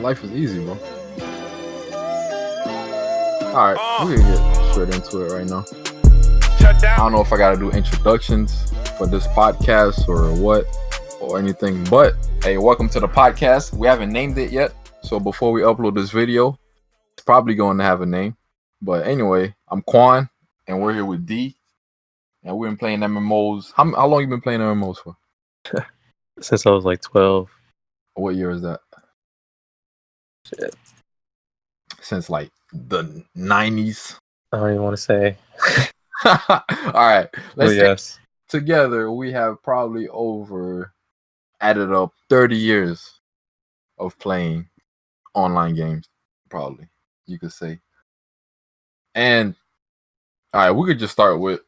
life is easy, bro. All right, we're gonna get straight into it right now. I don't know if I gotta do introductions for this podcast or what or anything, but hey, welcome to the podcast. We haven't named it yet, so before we upload this video, it's probably going to have a name. But anyway, I'm Quan, and we're here with D, and we've been playing MMOs. How long you been playing MMOs for? Since I was like 12. What year is that? Shit. Since like the 90s. I don't even want to say. All right, let's say yes. together we have probably added up 30 years of playing online games, probably you could say. And all right, we could just start with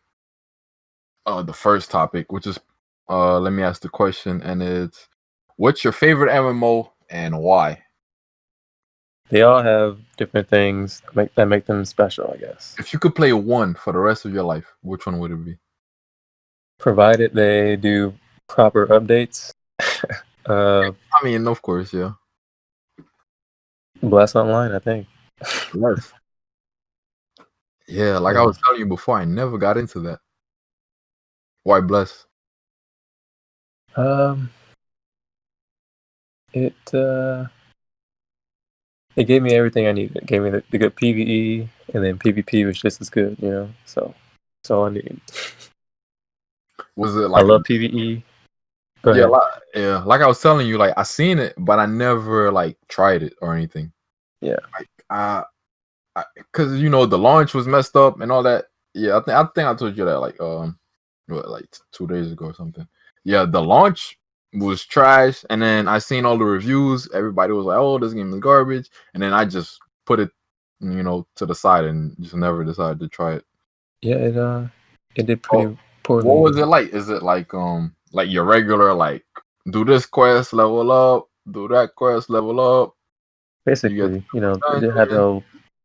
the first topic, which is let me ask the question, and it's, what's your favorite MMO and why? They all have different things that make them special, I guess. If you could play one for the rest of your life, which one would it be? Provided they do proper updates. I mean, of course, yeah. Blast Online, I think. Yes. Yeah, like I was telling you before, I never got into that. Why Bless? It gave me everything I needed. It gave me the good PvE, and then PvP was just as good, you know. So that's all I need. Was it like I love PvE. Yeah, like I was telling you, like I seen it, but I never like tried it or anything. Yeah, like because you know the launch was messed up and all that. Yeah, I think I told you that like like 2 days ago or something. Yeah, the launch was trash, and then I seen all the reviews. Everybody was like, "Oh, this game is garbage," and then I just put it, to the side and just never decided to try it. Yeah, it did pretty poorly. What was it like? Is it like your regular like do this quest, level up, do that quest, level up? Basically, it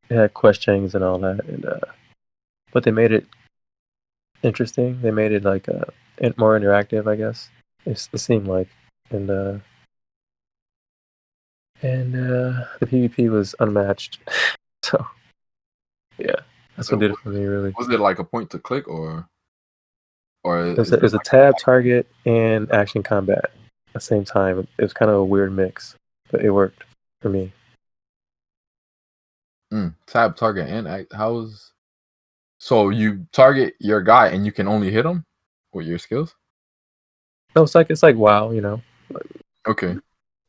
had quest chains and all that, and but they made it interesting. They made it like more interactive, I guess. It seemed like, and the PvP was unmatched. So yeah, that's what did it for me, really. Was it like a point to click or it was a tab, target, and action combat at the same time? It was kind of a weird mix, but it worked for me. Tab, target, and how's so you target your guy and you can only hit him with your skills? No, it's like WoW, Okay.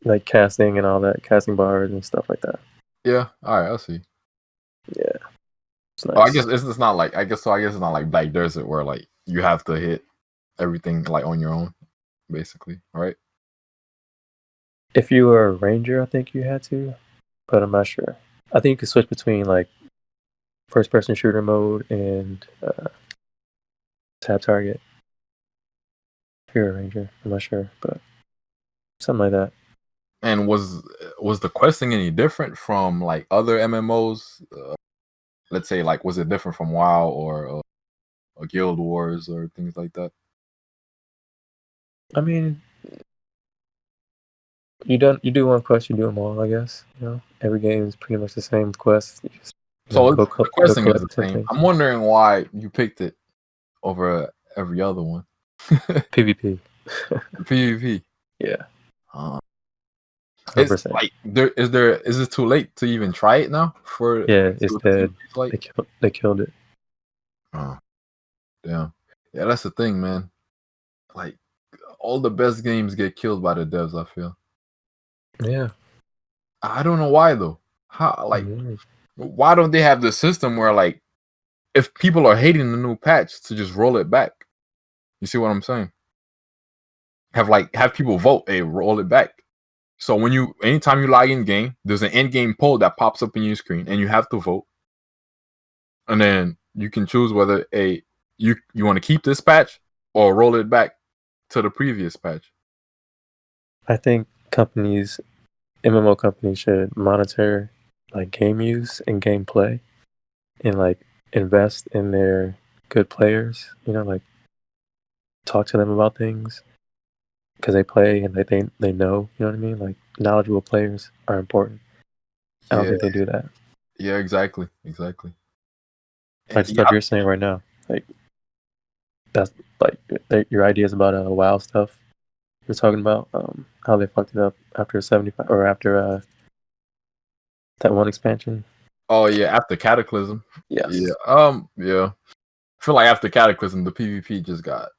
Like casting and all that, casting bars and stuff like that. Yeah. All right, I see. Yeah. It's nice. Oh, I guess it's not like it's not like Black Desert where like you have to hit everything like on your own, basically, right? If you were a ranger, I think you had to, but I'm not sure. I think you could switch between like first-person shooter mode and tab target. If you're a ranger, I'm not sure, but something like that. And was the questing any different from like other MMOs? Let's say, like, was it different from WoW or Guild Wars or things like that? I mean, you do one quest, you do them all, I guess. Every game is pretty much the same quest. The questing is the same. I'm wondering why you picked it over every other one. PvP. PvP. Yeah. It's like is it too late to even try it now? It's dead. They killed it. Oh, damn. Yeah, that's the thing, man. Like all the best games get killed by the devs, I feel. Yeah. I don't know why though. Why don't they have the system where like if people are hating the new patch to just roll it back? You see what I'm saying? Have people vote, hey, roll it back. So anytime you log in game, there's an end game poll that pops up in your screen, and you have to vote. And then you can choose whether you want to keep this patch or roll it back to the previous patch. I think MMO companies should monitor like game use and gameplay, and like invest in their good players. Like talk to them about things because they play and they know. You know what I mean? Like knowledgeable players are important. I don't Yeah, think they do that. yeah, exactly. Like Yeah, stuff you're saying right now, like that's like your ideas about WoW stuff. You're talking about how they fucked it up after 75 or after that one expansion. oh yeah, after Cataclysm. Yes. Yeah. Yeah. I feel like after Cataclysm, the PvP just got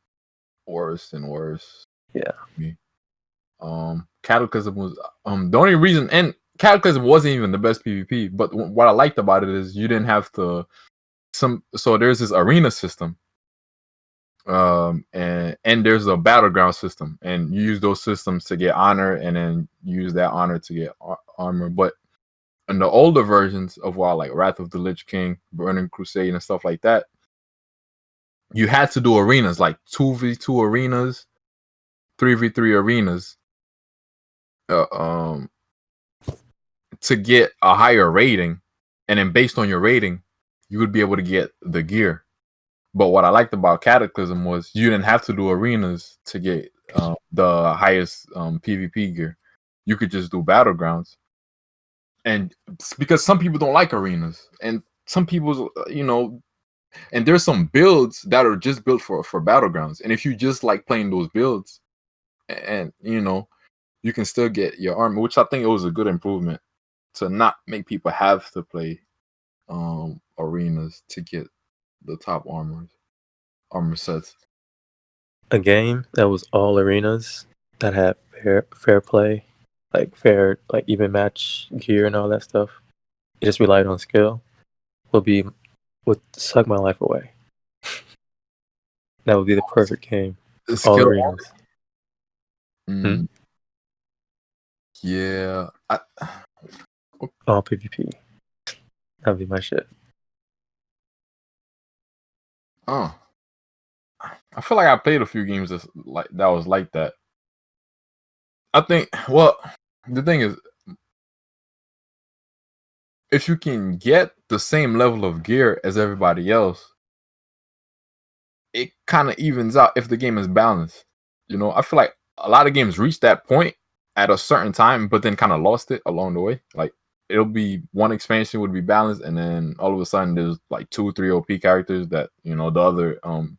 worse and worse. Yeah. Me. Cataclysm was the only reason, and Cataclysm wasn't even the best PvP. But what I liked about it is you didn't have to so there's this arena system, and there's a battleground system, and you use those systems to get honor, and then use that honor to get armor. But in the older versions of WoW, like Wrath of the Lich King, Burning Crusade, and stuff like that, you had to do arenas, like 2v2 arenas, 3v3 arenas, uh, um, to get a higher rating, and then based on your rating, you would be able to get the gear. But what I liked about Cataclysm was you didn't have to do arenas to get the highest PvP gear. You could just do battlegrounds, and because some people don't like arenas, and some people, and there's some builds that are just built for battlegrounds. And if you just like playing those builds, and you can still get your armor, which I think it was a good improvement to not make people have to play arenas to get the top armor sets. A game that was all arenas that had fair play, like fair, like even match gear and all that stuff. It just relied on skill. Would suck my life away. That would be the perfect game. The All skill. arenas. Yeah. All PvP. That'd be my shit. Oh. I feel like I played a few games that was like that. I think, well, the thing is, if you can get the same level of gear as everybody else, it kind of evens out if the game is balanced. I feel like a lot of games reach that point at a certain time, but then kind of lost it along the way. Like, it'll be one expansion would be balanced, and then all of a sudden there's like 2-3 OP characters that the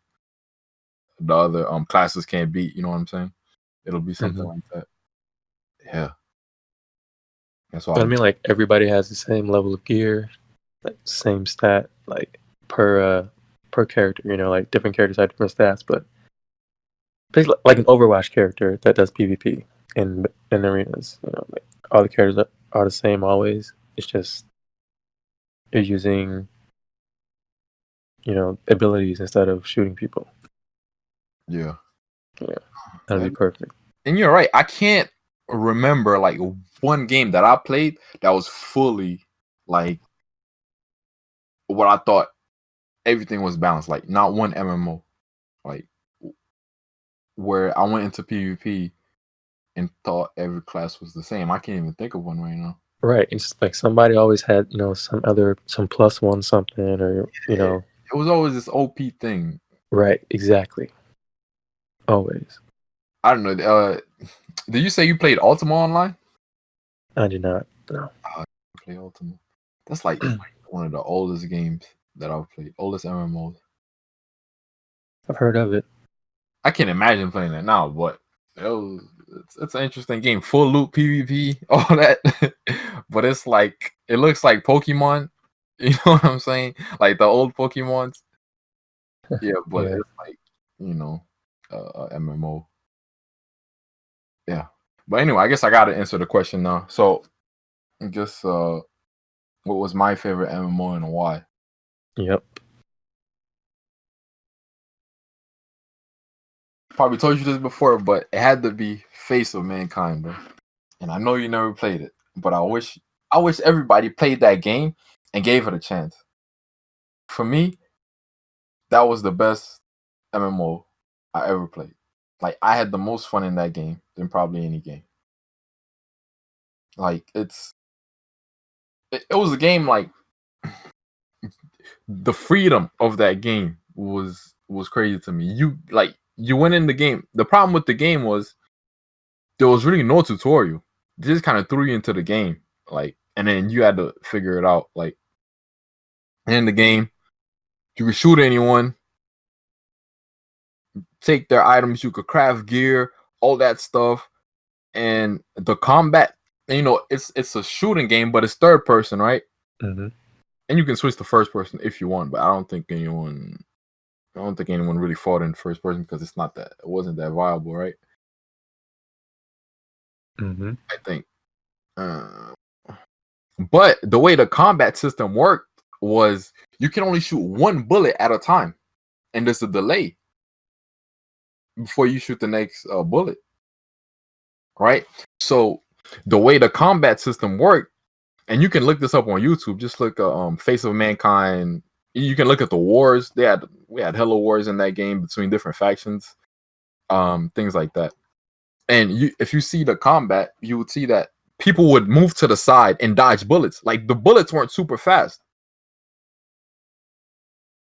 other classes can't beat. You know what I'm saying? It'll be something like that. Yeah. That's why I mean, like everybody has the same level of gear, like same stat, like per character. Like different characters have different stats, but basically like an Overwatch character that does PvP in arenas. Like all the characters are the same always. It's just you're using abilities instead of shooting people. Yeah. That'd be perfect. And you're right. I can't remember like one game that I played that was fully like what I thought everything was balanced. Like not one MMO, like where I went into PvP and thought every class was the same. I can't even think of one right now. Right. It's like somebody always had, some +1 something, or It was always this OP thing. Right, exactly. Always. I don't know. Did you say you played Ultima Online? I did not. No. I play Ultima. That's like one of the oldest games that I've played. Oldest MMOs. I've heard of it. I can't imagine playing that now, but it's an interesting game. Full loop PvP, all that. But it's like it looks like Pokemon. You know what I'm saying? Like the old Pokemons. Yeah, but Yeah. it's like MMO. Yeah. But anyway, I guess I gotta answer the question now. So I guess what was my favorite MMO and why? Yep. Probably told you this before, but it had to be Face of Mankind, bro. And I know you never played it, but I wish everybody played that game and gave it a chance. For me, that was the best MMO I ever played. Like I had the most fun in that game than probably any game. Like it was a game like the freedom of that game was crazy to me. You went in the game. The problem with the game was there was really no tutorial. They just kind of threw you into the game. Like and then you had to figure it out. Like in the game, you could shoot anyone, take their items, you could craft gear, all that stuff, and the combat. It's a shooting game, but it's third person, right? Mm-hmm. And you can switch to first person if you want, but I don't think anyone really fought in first person because it wasn't that viable, right? Mm-hmm. I think. But the way the combat system worked was you can only shoot one bullet at a time, and there's a delay before you shoot the next bullet, right? So the way the combat system worked, and you can look this up on YouTube. Just look Face of Mankind. You can look at the wars. We had hella wars in that game between different factions, things like that. And if you see the combat, you would see that people would move to the side and dodge bullets. Like the bullets weren't super fast.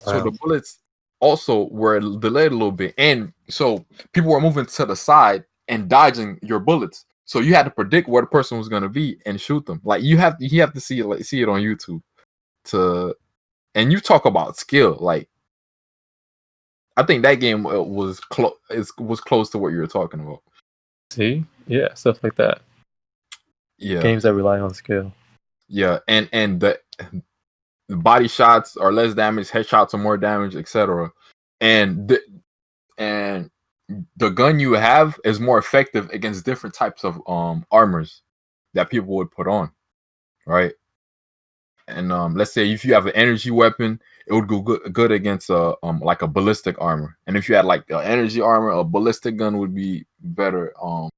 So the bullets also were delayed a little bit. And so people were moving to the side and dodging your bullets. So you had to predict where the person was gonna be and shoot them. Like you have to see it on YouTube and you talk about skill. Like I think that game was close to what you were talking about. See? Yeah, stuff like that. Yeah. Games that rely on skill. Yeah, and the body shots are less damage, headshots are more damage, etc. And the gun you have is more effective against different types of armors that people would put on, right? And let's say if you have an energy weapon, it would go good against like a ballistic armor. And if you had like an energy armor, a ballistic gun would be better on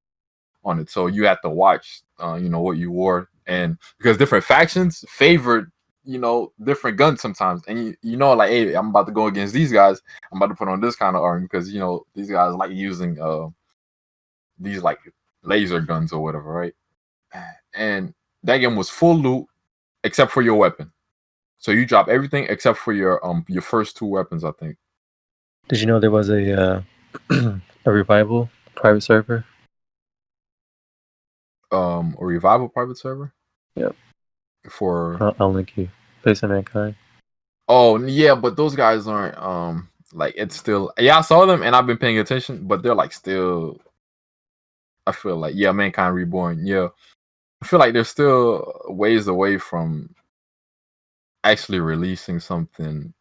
it. So you have to watch what you wore, and because different factions favored different guns sometimes, and like, hey, I'm about to go against these guys, I'm about to put on this kind of armor because these guys like using these like laser guns or whatever, right? And that game was full loot except for your weapon, so you drop everything except for your first two weapons, I think. Did you know there was a a revival private server? A revival private server? Yep. For I'll link you. Face of Mankind. Oh yeah, but those guys aren't like, it's still, yeah, I saw them and I've been paying attention, but they're like still, I feel like, yeah, Mankind Reborn, yeah, I feel like they're still ways away from actually releasing something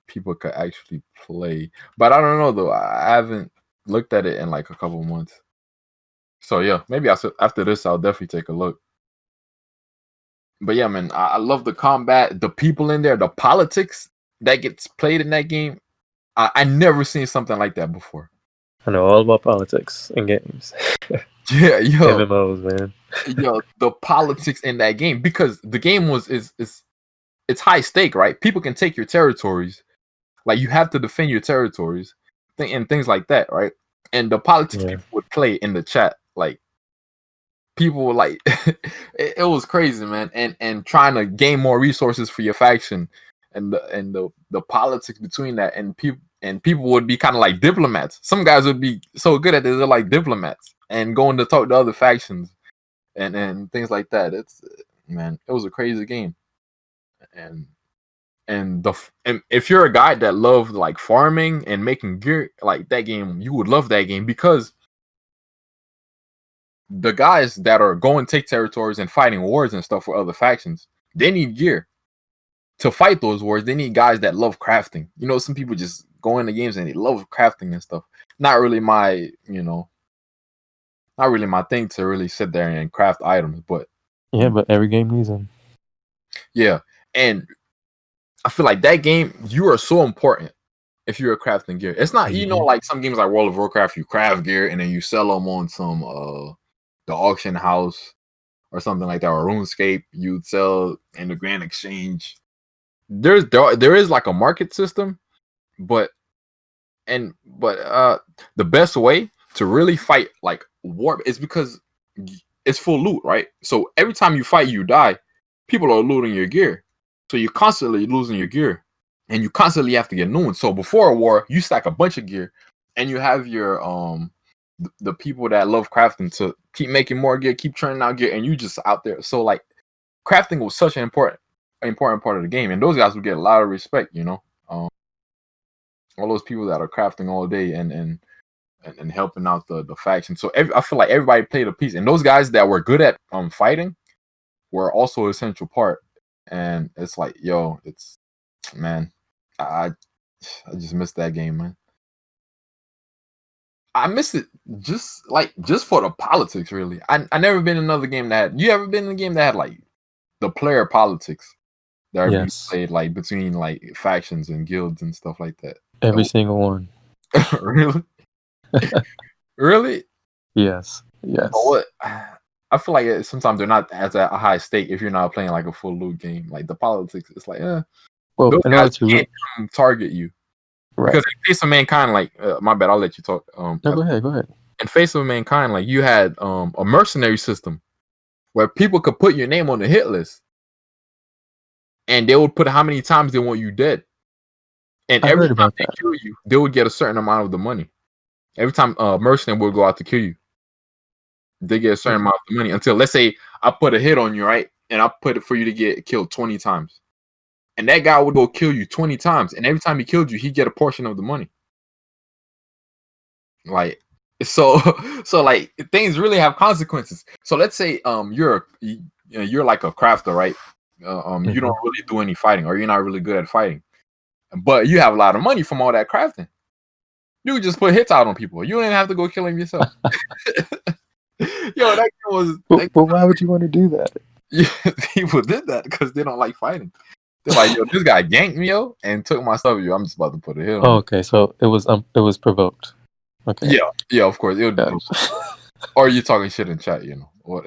people could actually play. But I don't know though, I haven't looked at it in like a couple months. So yeah, maybe after this I'll definitely take a look. But yeah, man, I love the combat, the people in there, the politics that gets played in that game. I never seen something like that before. I know all about politics in games. Yeah, yo, MMOs, man. Yo, the politics in that game, because the game it's high stake, right? People can take your territories, like you have to defend your territories, and things like that, right? And the politics people would play in the chat, like people were like, it was crazy, man. And trying to gain more resources for your faction, and the politics between that, and people would be kind of like diplomats. Some guys would be so good at it, they're like diplomats and going to talk to other factions and things like that. It was a crazy game. And if you're a guy that loved like farming and making gear, like that game, you would love that game, because the guys that are going to take territories and fighting wars and stuff for other factions, they need gear to fight those wars. They need guys that love crafting. Some people just go into games and they love crafting and stuff. Not really my thing to really sit there and craft items, but yeah, but every game needs them. Yeah, and I feel like that game, you are so important if you're crafting gear. It's not, like some games like World of Warcraft, you craft gear and then you sell them on some the auction house or something like that, or RuneScape, you'd sell in the Grand Exchange. There is like a market system, but the best way to really fight like war is because it's full loot, right? So every time you fight, you die, people are looting your gear. So you're constantly losing your gear, and you constantly have to get new ones. So before a war, you stack a bunch of gear, and you have your the people that love crafting to keep making more gear, keep churning out gear, and you just out there. So like crafting was such an important part of the game, and those guys would get a lot of respect. All those people that are crafting all day and helping out the faction. So I feel like everybody played a piece, and those guys that were good at fighting were also an essential part. And it's like, yo, it's man, I just missed that game, man. I missed it just for the politics, really. I never been in another game that had. You ever been in a game that had like the player politics that are being played like between like factions and guilds and stuff like that? Every single one. Really? Really? Yes. Yes. What? I feel like sometimes they're not as a high stake if you're not playing like a full loot game. Like the politics, it's like, well, those in guys order to can't target you. Right. Because in Face of Mankind, like my bad, I'll let you talk. No, go ahead. In Face of Mankind, like you had a mercenary system where people could put your name on the hit list, and they would put how many times they want you dead. And every time they kill you, they would get a certain amount of the money. Every time a mercenary would go out to kill you, they get a certain amount of the money until, let's say, I put a hit on you, right? And I put it for you to get killed 20 times. And that guy would go kill you 20 times. And every time he killed you, he'd get a portion of the money. Like, so like things really have consequences. So let's say you're like a crafter, right? You don't really do any fighting, or you're not really good at fighting, but you have a lot of money from all that crafting. You just put hits out on people. You don't even have to go kill him yourself. Yo, that was. But why would you want to do that? Yeah, people did that because they don't like fighting. They're like, yo, this guy ganked me, yo, and took my stuff. Yo, I'm just about to put a hit on. Oh, okay, so it was provoked. Okay. Yeah, of course. Or you talking shit in chat, What?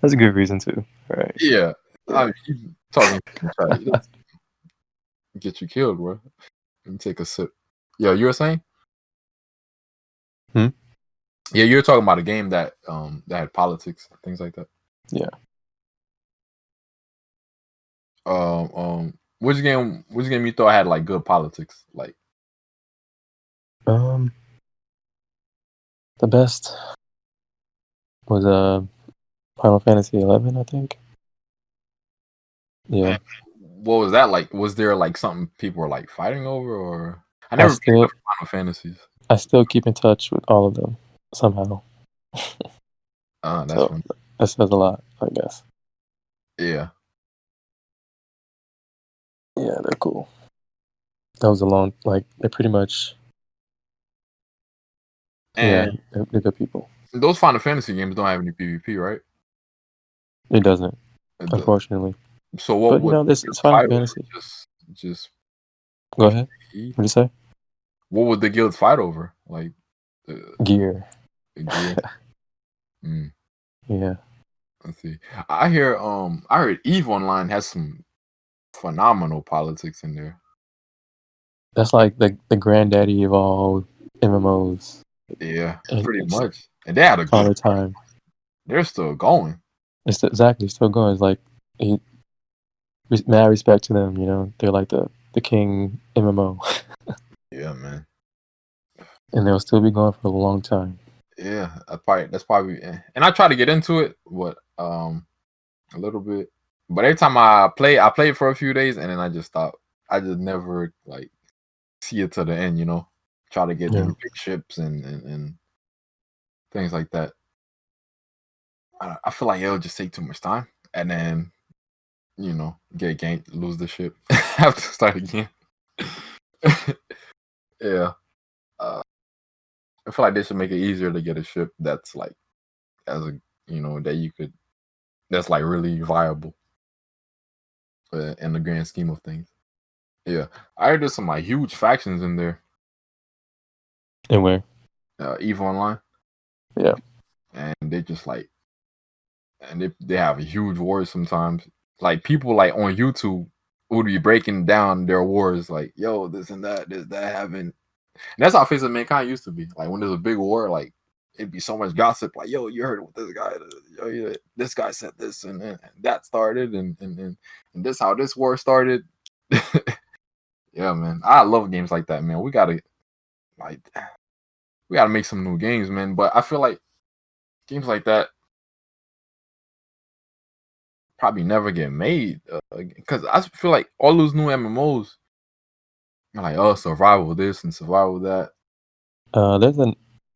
That's a good reason too, right? Yeah, I mean, you talking shit in chat, get you killed, bro. Let me take a sip. Yeah, you were saying? Yeah, you're talking about a game that had politics, things like that. Yeah. Which game you thought had like good politics? Like, the best was Final Fantasy 11, I think. Yeah. And what was that like? Was there like something people were like fighting over, or I never played the Final Fantasies. I still keep in touch with all of them somehow. That's so funny. That says a lot, I guess. Yeah. Yeah, they're cool. That was a long, like, they're pretty much. And yeah, they're good people. Those Final Fantasy games don't have any PvP, right? It doesn't, unfortunately. So what? But this is Final Fantasy. Just. Go ahead. What did you say? What would the guilds fight over? Like gear. Gear. Yeah. Let's see. I heard EVE Online has some phenomenal politics in there. That's like the granddaddy of all MMOs. Yeah, pretty much. And they had a good time. They're still going. It's still going. It's like mad respect to them. They're like the king MMO. Yeah, man. And they'll still be going for a long time. Yeah, that's probably. And I try to get into it, a little bit. But every time I play for a few days, and then I just stop. I just never like see it to the end. Try to get them big ships and things like that. I feel like it'll just take too much time, and then get ganked, lose the ship, have to start again. Yeah. I feel like they should make it easier to get a ship that's like that's like really viable in the grand scheme of things. Yeah, I heard there's some like huge factions in there. And where? EVE Online. Yeah. And they just like, and they have huge wars sometimes. Like people like on YouTube would be breaking down their wars, like, yo, this and that happened. And that's how Face of Mankind used to be. Like when there's a big war, like it'd be so much gossip. Like, yo, you heard what this guy? Yo, this guy said this, and that started, and this how this war started. Yeah, man, I love games like that, man. We gotta make some new games, man. But I feel like games like that, probably never get made because I feel like all those new MMOs are like, oh, survival this and survival that.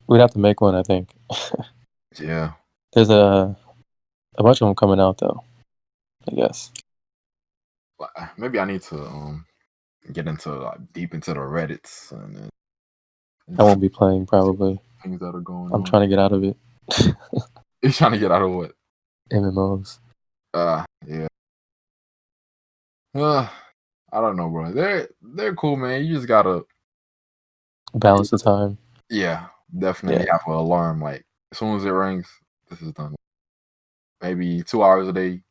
We'd have to make one, I think. Yeah. There's a bunch of them coming out though, I guess. Maybe I need to get into deep into the Reddits and I won't be playing probably. Things that are going on. I'm trying to get out of it. You're trying to get out of what? MMOs. Yeah. I don't know, bro. They're cool, man. You just gotta balance the time. Yeah, definitely have an alarm. Like as soon as it rings, this is done. Maybe 2 hours a day,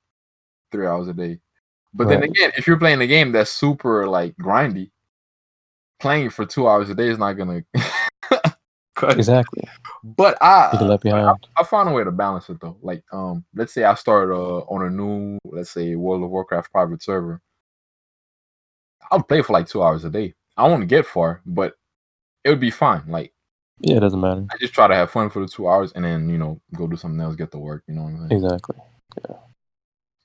3 hours a day. But then again, if you're playing a game that's super like grindy, playing for 2 hours a day is not gonna cut exactly. But you get left behind. I found a way to balance it though. Like let's say I start on a new, let's say World of Warcraft private server. I'll play for like 2 hours a day. I won't get far, but it would be fine. Like it doesn't matter. I just try to have fun for the 2 hours and then go do something else, get to work. You know what I'm saying? Exactly. Yeah.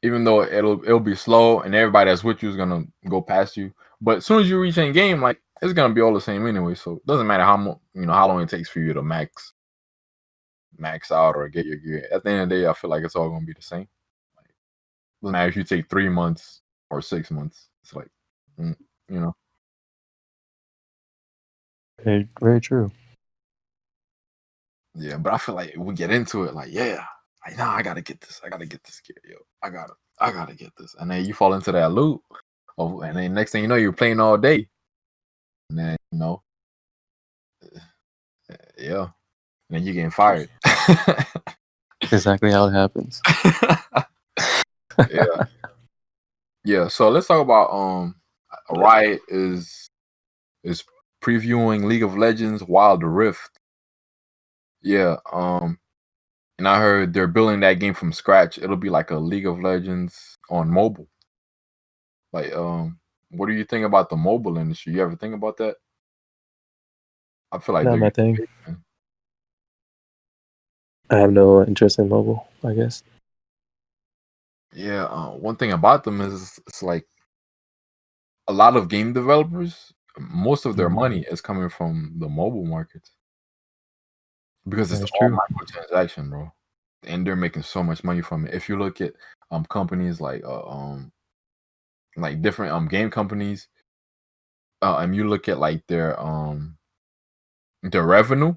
Even though it'll be slow and everybody that's with you is gonna go past you, but as soon as you reach end game, like it's gonna be all the same anyway. So it doesn't matter how how long it takes for you to max out or get your gear. At the end of the day, I feel like it's all gonna be the same. Like, doesn't matter if you take 3 months or 6 months. It's like, Very, very true. Yeah, but I feel like we get into it, like, nah, I gotta get this. I gotta get this gear, yo. I gotta get this. And then you fall into that loop. And then next thing you know, you're playing all day. And then, yeah. And then you're getting fired. Exactly how it happens. Yeah. Yeah. So let's talk about Riot is previewing League of Legends Wild Rift. Yeah. And I heard they're building that game from scratch. It'll be like a League of Legends on mobile. Like, what do you think about the mobile industry? You ever think about that? I feel like not my thing. I have no interest in mobile, I guess. Yeah, one thing about them is it's like a lot of game developers, most of their money is coming from the mobile market because it's all microtransaction, bro, and they're making so much money from it. If you look at companies like different game companies, and you look at like their revenue,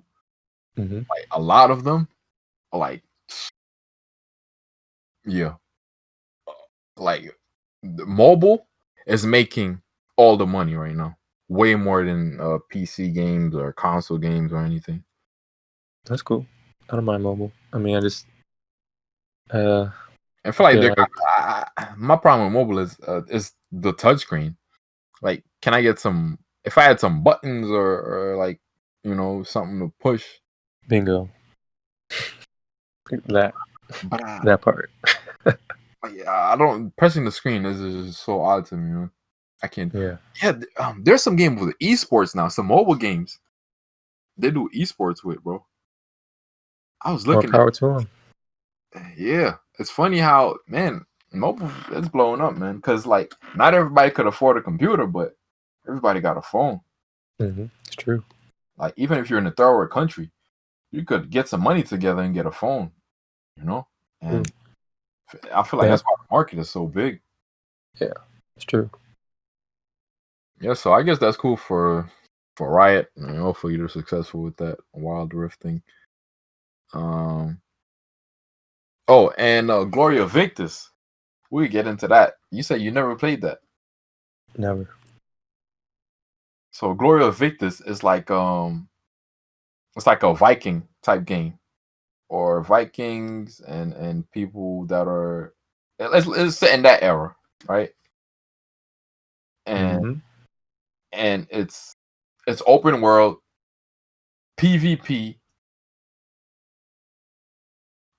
like a lot of them are like, yeah, like the mobile is making all the money right now, way more than PC games or console games or anything. That's cool. I don't mind mobile. I mean, I just I feel like my problem with mobile is the touchscreen. Like, can I get some? If I had some buttons or like something to push. Bingo. That part. I don't pressing the screen is just so odd to me, man. I can't. Yeah. There's some games with esports now. Some mobile games they do esports with, bro. I was looking. More power to them. Yeah, it's funny how mobile is blowing up, man. Because like not everybody could afford a computer, but everybody got a phone. It's true. Like even if you're in a third world country, you could get some money together and get a phone. And I feel like that's why the market is so big. Yeah, it's true. Yeah, so I guess that's cool for Riot. And hopefully they're successful with that Wild Rift thing. Oh, and Gloria Victis. We get into that. You said you never played that. Never. So Gloria Victis is like it's like a Viking type game, or Vikings and people that are let's set in that era, right? And and it's open world PvP,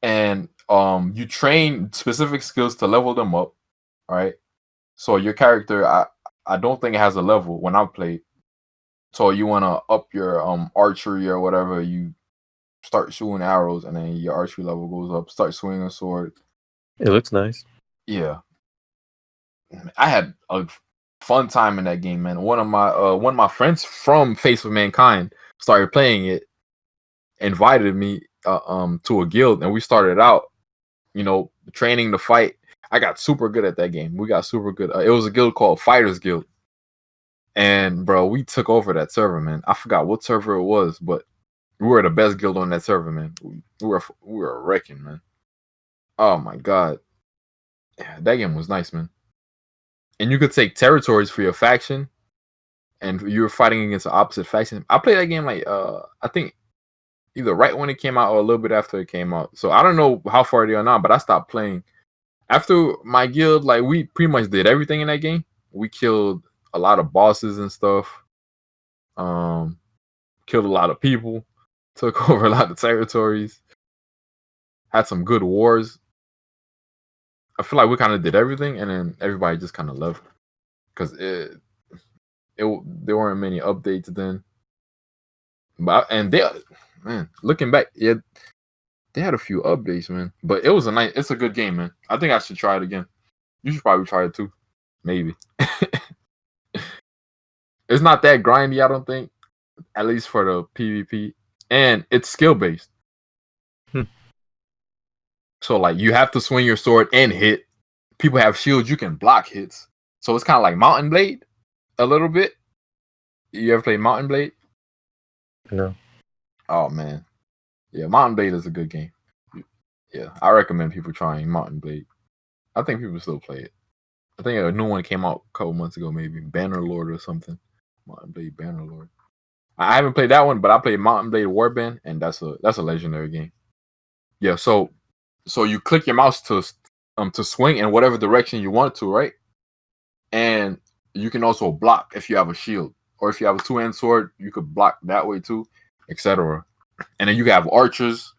and you train specific skills to level them up, right? So your character, I don't think it has a level when I played. So you want to up your archery or whatever, you start shooting arrows, and then your archery level goes up. Start swinging a sword. It looks nice. Yeah, I had a fun time in that game, man. One of my friends from Face of Mankind started playing it, invited me to a guild, and we started out, training to fight. I got super good at that game. We got super good. It was a guild called Fighters Guild, and bro, we took over that server, man. I forgot what server it was, but we were the best guild on that server, man. We were wrecking, man. Oh my god, yeah, that game was nice, man. And you could take territories for your faction, and you were fighting against the opposite faction. I played that game like I think either right when it came out or a little bit after it came out. So I don't know how far they are now, but I stopped playing after my guild. Like we pretty much did everything in that game. We killed a lot of bosses and stuff. Killed a lot of people, took over a lot of territories, had some good wars. I feel like we kind of did everything, and then everybody just kind of left because there weren't many updates then. But man, looking back, yeah, they had a few updates, man. But it's a good game, man. I think I should try it again. You should probably try it too, maybe. It's not that grindy, I don't think, at least for the PvP, and it's skill based. So like you have to swing your sword and hit. People have shields, you can block hits. So it's kind of like Mountain Blade a little bit. You ever play Mountain Blade? No. Oh man. Yeah, Mountain Blade is a good game. Yeah, I recommend people trying Mountain Blade. I think people still play it. I think a new one came out a couple months ago, maybe Bannerlord or something. Mountain Blade Bannerlord. I haven't played that one, but I played Mountain Blade Warband, and that's a legendary game. Yeah, so you click your mouse to swing in whatever direction you want to, right? And you can also block if you have a shield, or if you have a two-hand sword, you could block that way too, etc. And then you can have archers,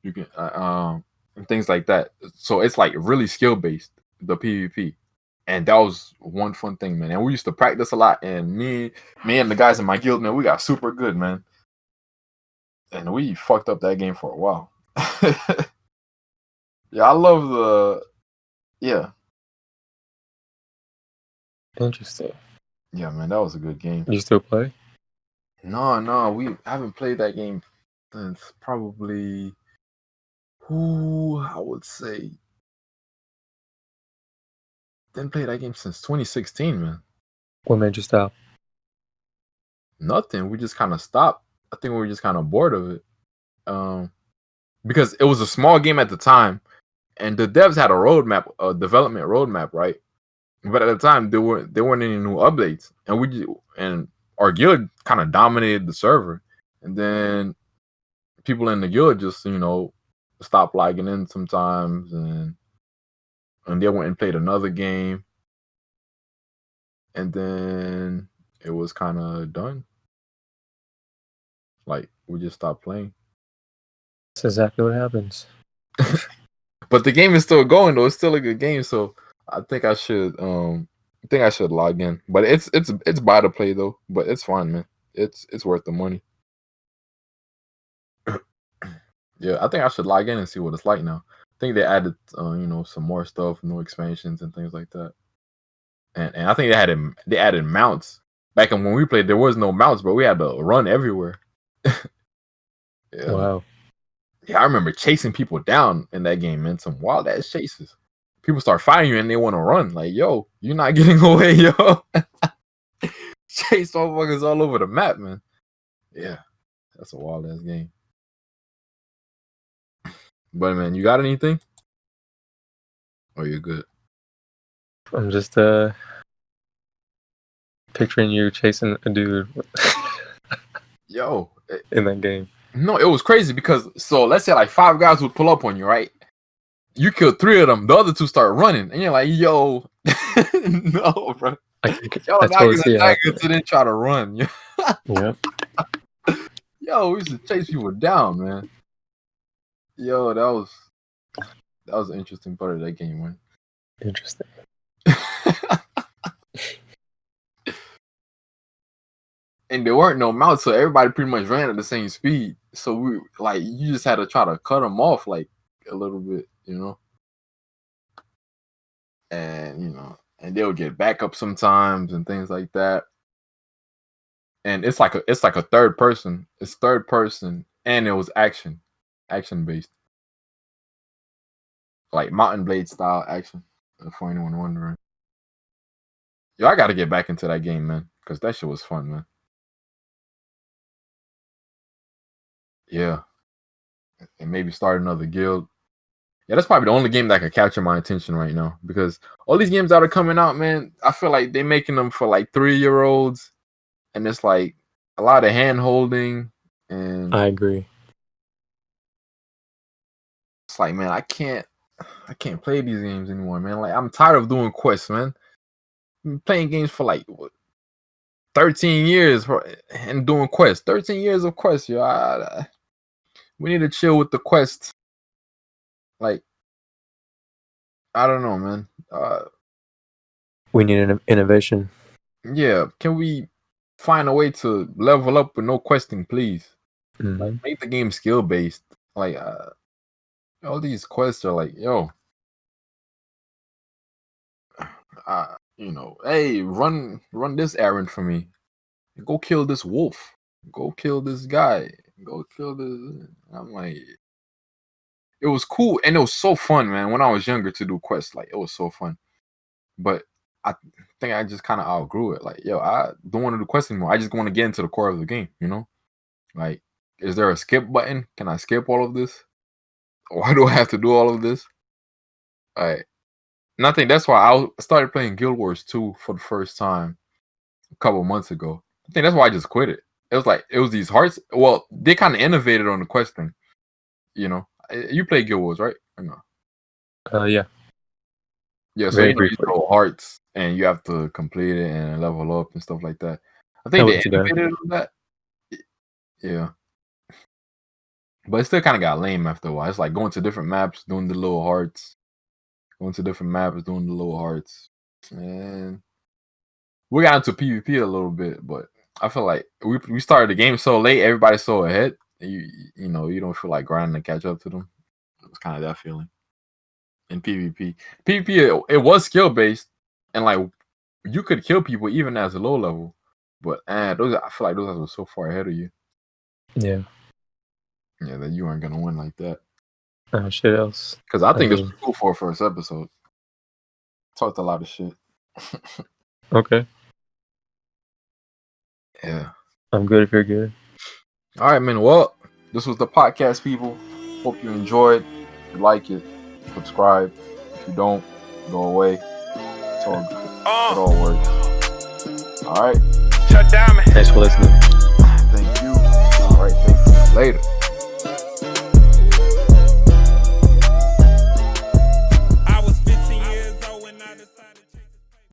you can and things like that. So it's like really skill based, the PvP, and that was one fun thing, man. And we used to practice a lot, and me and the guys in my guild, man, we got super good, man. And we fucked up that game for a while. Yeah, I love yeah. Interesting. Yeah, man, that was a good game. You still play? No, we haven't played that game since probably, I would say, didn't play that game since 2016, man. What made you stop? Nothing. We just kind of stopped. I think we were just kind of bored of it. Because it was a small game at the time, and the devs had a development roadmap, right? But at the time, there weren't any new updates, and our guild kind of dominated the server, and then people in the guild just stopped logging in sometimes, and they went and played another game, and then it was kind of done. Like we just stopped playing. That's exactly what happens. But the game is still going though. It's still a good game, so I think I should log in. But it's buy to play though. But it's fine, man. It's worth the money. Yeah, I think I should log in and see what it's like now. I think they added some more stuff, new expansions and things like that. And I think they added mounts. Back when we played, there was no mounts, but we had to run everywhere. Yeah. Wow. Yeah, I remember chasing people down in that game, man. Some wild ass chases. People start fighting you and they want to run. Like, yo, you're not getting away, yo. Chase motherfuckers all over the map, man. Yeah, that's a wild ass game. But man, you got anything? Or you're good? I'm just picturing you chasing a dude Yo, in that game. No, it was crazy because let's say like 5 guys would pull up on you, right? You killed 3 of them, the other 2 start running, and you're like, yo, no, bro. Y'all not totally gonna die until they try to run. Yep. Yo, we used to chase people down, man. Yo, that was an interesting part of that game, man. Interesting. And there weren't no mounts, so everybody pretty much ran at the same speed. So you just had to try to cut them off like a little bit, you know. and and they'll get backup sometimes and things like that. And it's like a third person. It's third person, and it was action based, like Mountain Blade style action. For anyone wondering, yo, I got to get back into that game, man, because that shit was fun, man. Yeah, and maybe start another guild. Yeah, that's probably the only game that could capture my attention right now, because all these games that are coming out, man, I feel like they're making them for like 3-year-olds, and it's like a lot of hand holding, and I agree. it's like, man, I can't play these games anymore, man. Like, I'm tired of doing quests, man. I'm playing games for like 13 years and doing quests. 13 years of quests, yo. We need to chill with the quests. Like, I don't know, man. We need an innovation. Yeah, can we find a way to level up with no questing, please? Mm-hmm. Like, make the game skill based. Like, all these quests are like, yo, hey, run this errand for me. Go kill this wolf. Go kill this guy. Go kill this. I'm like, it was cool and it was so fun, man. When I was younger to do quests, like it was so fun. But I think I just kind of outgrew it. Like, yo, I don't want to do quests anymore. I just want to get into the core of the game, Like, is there a skip button? Can I skip all of this? Why do I have to do all of this? Like, and I think that's why I started playing Guild Wars 2 for the first time a couple months ago. I think that's why I just quit it. It was these hearts. Well, they kind of innovated on the quest thing. You play Guild Wars, right? Or no? Yeah. Yeah, so Very these briefly. little hearts, and you have to complete it and level up and stuff like that. I think That they wasn't too bad. innovated on that. Yeah. But it still kind of got lame after a while. It's like going to different maps, doing the little hearts. Going to different maps, doing the little hearts. And we got into PvP a little bit, but I feel like we started the game so late, everybody's so ahead. You don't feel like grinding to catch up to them. It was kind of that feeling. In PvP, it was skill based, and like you could kill people even as a low level, but I feel like those guys were so far ahead of you. Yeah. Yeah, that you weren't gonna win like that. Shit else. Because I think this was cool for a first episode. Talked a lot of shit. Okay. Yeah. I'm good if you're good. All right, man. Well, this was the podcast, people. Hope you enjoyed. If you like it, subscribe. If you don't, go away. It's all good. It all works. All right. Thanks for listening. Thank you. All right. Thank you. Later.